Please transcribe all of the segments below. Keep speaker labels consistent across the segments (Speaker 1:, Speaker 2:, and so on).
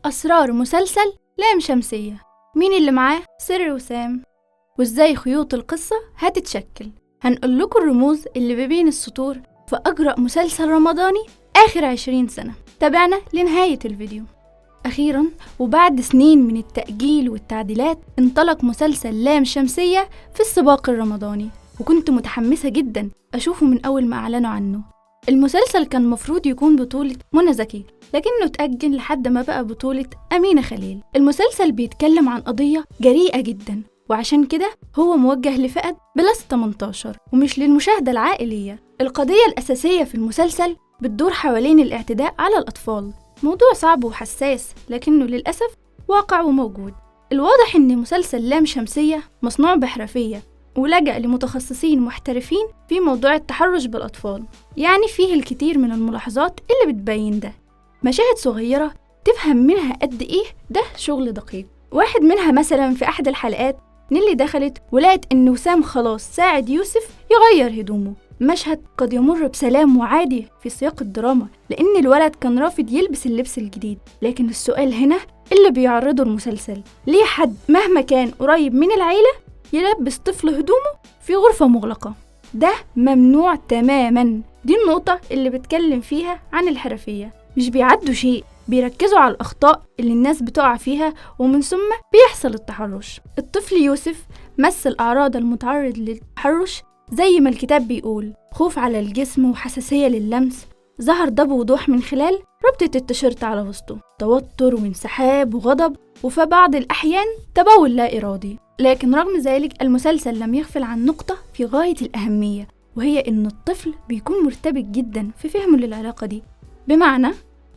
Speaker 1: أسرار مسلسل لام شمسية. مين اللي معاه سر وسام؟ وإزاي خيوط القصة هتتشكل؟ هنقول لكم الرموز اللي بين السطور في أجرأ مسلسل رمضاني آخر 20 سنة. تابعنا لنهاية الفيديو. أخيراً وبعد سنين من التأجيل والتعديلات انطلق مسلسل لام شمسية في السباق الرمضاني، وكنت متحمسة جداً أشوفه من أول ما أعلنوا عنه. المسلسل كان مفروض يكون بطولة منى زكي، لكنه اتأجل لحد ما بقى بطولة أمينة خليل. المسلسل بيتكلم عن قضية جريئة جدا، وعشان كده هو موجه لفئة بلس 18 ومش للمشاهدة العائلية. القضية الأساسية في المسلسل بتدور حوالين الاعتداء على الأطفال، موضوع صعب وحساس لكنه للأسف واقع وموجود. الواضح إن مسلسل لام شمسية مصنوع بحرفية ولجأ لمتخصصين محترفين في موضوع التحرش بالأطفال، يعني فيه الكثير من الملاحظات اللي بتبين ده. مشاهد صغيرة تفهم منها قد إيه ده شغل دقيق. واحد منها مثلا في أحد الحلقات نيلي دخلت ولقت إن وسام خلاص ساعد يوسف يغير هدومه، مشهد قد يمر بسلام وعادي في سياق الدراما لأن الولد كان رافض يلبس اللبس الجديد. لكن السؤال هنا اللي بيعرضه المسلسل، ليه حد مهما كان قريب من العيلة يلبس طفل هدومه في غرفة مغلقة؟ ده ممنوع تماما. دي النقطة اللي بتكلم فيها عن الحرفية. مش بيعدوا شيء، بيركزوا على الأخطاء اللي الناس بتقع فيها ومن ثم بيحصل التحرش. الطفل يوسف مثل أعراض المتعرض للتحرش زي ما الكتاب بيقول: خوف على الجسم وحساسية لللمس، ظهر ده بوضوح من خلال ربطة التيشيرت على وسطه، توتر وانسحاب وغضب، وفي بعض الأحيان تبول لا إرادي. لكن رغم ذلك المسلسل لم يغفل عن نقطة في غاية الأهمية، وهي إن الطفل بيكون مرتبك جدا في فهمه للعلاقة دي، بمعنى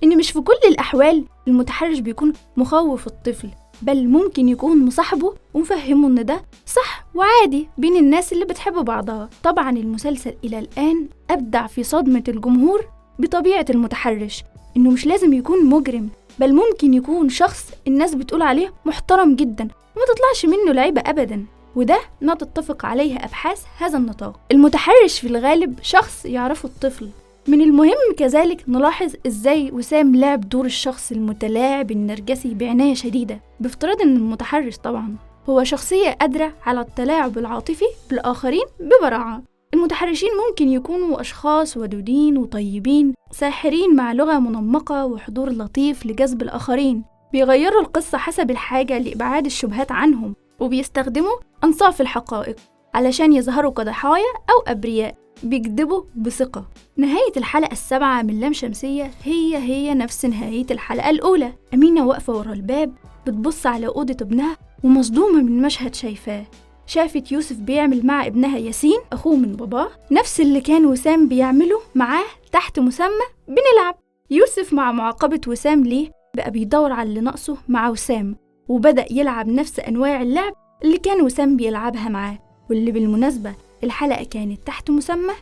Speaker 1: إن مش في كل الأحوال المتحرش بيكون مخوف الطفل، بل ممكن يكون مصاحبه ومفهمه إن ده صح وعادي بين الناس اللي بتحب بعضها. طبعا المسلسل إلى الآن أبدع في صدمة الجمهور بطبيعة المتحرش، إنه مش لازم يكون مجرم، بل ممكن يكون شخص الناس بتقول عليه محترم جدا وما تطلعش منه لعيبة أبدا، وده ما تتفق عليه أبحاث هذا النطاق. المتحرش في الغالب شخص يعرفه الطفل. من المهم كذلك نلاحظ إزاي وسام لعب دور الشخص المتلاعب النرجسي بعناية شديدة، بافتراض إن المتحرش طبعا هو شخصية قادرة على التلاعب العاطفي بالآخرين ببراعة. المتحرشين ممكن يكونوا أشخاص ودودين وطيبين، ساحرين مع لغة منمقة وحضور لطيف لجذب الآخرين، بيغيروا القصة حسب الحاجة لإبعاد الشبهات عنهم، وبيستخدموا أنصاف الحقائق علشان يظهروا كضحايا أو أبرياء، بيكذبوا بثقة. نهاية الحلقة 7 من لام شمسية هي نفس نهاية الحلقة الأولى. أمينة واقفة ورا الباب بتبص على أوضة ابنها ومصدومة من مشهد شايفاه. شافت يوسف بيعمل مع ابنها ياسين أخوه من باباه نفس اللي كان وسام بيعمله معاه تحت مسمى بنلعب. يوسف مع معاقبة وسام ليه بقى بيدور على اللي ناقصه مع وسام، وبدأ يلعب نفس أنواع اللعب اللي كان وسام بيلعبها معاه، واللي بالمناسبة الحلقة كانت تحت مسمى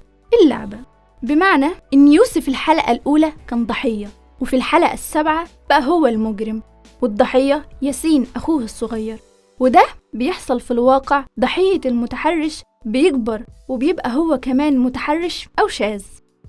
Speaker 1: اللعبة، بمعنى إن يوسف الحلقة الأولى كان ضحية، وفي الحلقة 7 بقى هو المجرم، والضحية ياسين أخوه الصغير. وده بيحصل في الواقع، ضحية المتحرش بيكبر وبيبقى هو كمان متحرش أو شاذ.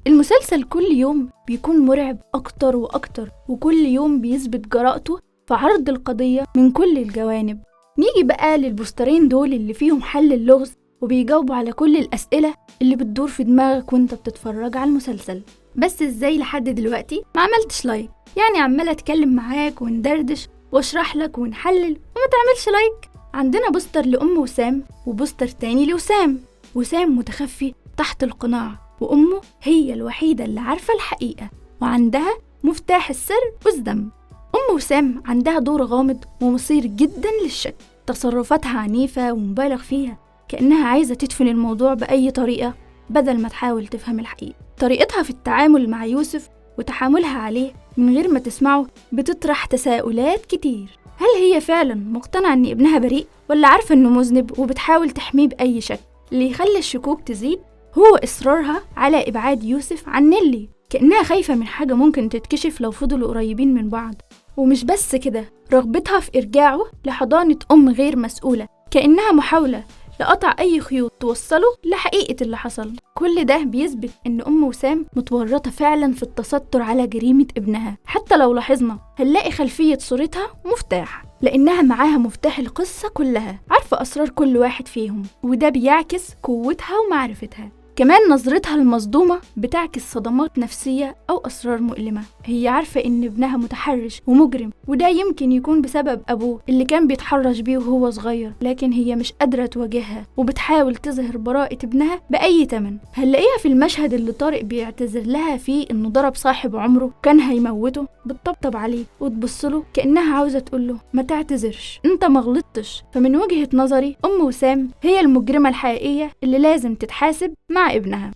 Speaker 1: المسلسل كل يوم بيكون مرعب أكتر وأكتر، وكل يوم بيثبت جرأته في عرض القضية من كل الجوانب. نيجي بقى للبوسترين دول اللي فيهم حل اللغز وبيجاوبوا على كل الأسئلة اللي بتدور في دماغك وانت بتتفرج على المسلسل. بس ازاي لحد دلوقتي ما عملتش لايك؟ يعني عمالة اتكلم معاك وندردش واشرح لك ونحلل وما تعملش لايك. عندنا بوستر لأم وسام وبوستر تاني لوسام. وسام متخفي تحت القناع، وأمه هي الوحيدة اللي عارفة الحقيقة وعندها مفتاح السر والذنب. أم وسام عندها دور غامض ومثير جدا للشك، تصرفاتها عنيفة ومبالغ فيها، كأنها عايزة تدفن الموضوع بأي طريقة بدل ما تحاول تفهم الحقيقة. طريقتها في التعامل مع يوسف وتحاملها عليه من غير ما تسمعه بتطرح تساؤلات كتير. هل هي فعلا مقتنعة ان ابنها بريء، ولا عارفة انه مذنب وبتحاول تحميه بأي شكل؟ اللي يخلي الشكوك تزيد هو إصرارها على إبعاد يوسف عن نيلي، كأنها خايفة من حاجة ممكن تتكشف لو فضلوا قريبين من بعض. ومش بس كده، رغبتها في إرجاعه لحضانة أم غير مسؤولة، كأنها محاولة لقطع أي خيوط توصله لحقيقة اللي حصل. كل ده بيثبت إن أم وسام متورطة فعلا في التستر على جريمة ابنها. حتى لو لاحظنا هنلاقي خلفية صورتها مفتاح، لأنها معاها مفتاح القصة كلها، عارفة أسرار كل واحد فيهم، وده بيعكس قوتها ومعرفتها. كمان نظرتها المصدومة بتعكس صدمات نفسية أو أسرار مؤلمة. هي عارفة إن ابنها متحرش ومجرم، وده يمكن يكون بسبب أبوه اللي كان بيتحرش بيه وهو صغير، لكن هي مش قادرة تواجهها وبتحاول تظهر براءة ابنها بأي تمن. هنلاقيها في المشهد اللي طارق بيعتذر لها فيه إنه ضرب صاحب عمره كان هيموته، بتطبطب عليه وتبصله كأنها عاوزة تقوله ما تعتذرش، انت ما غلطتش. فمن وجهة نظري أم وسام هي المجرمة الحقيقية اللي لازم تتحاسب مع ابنها.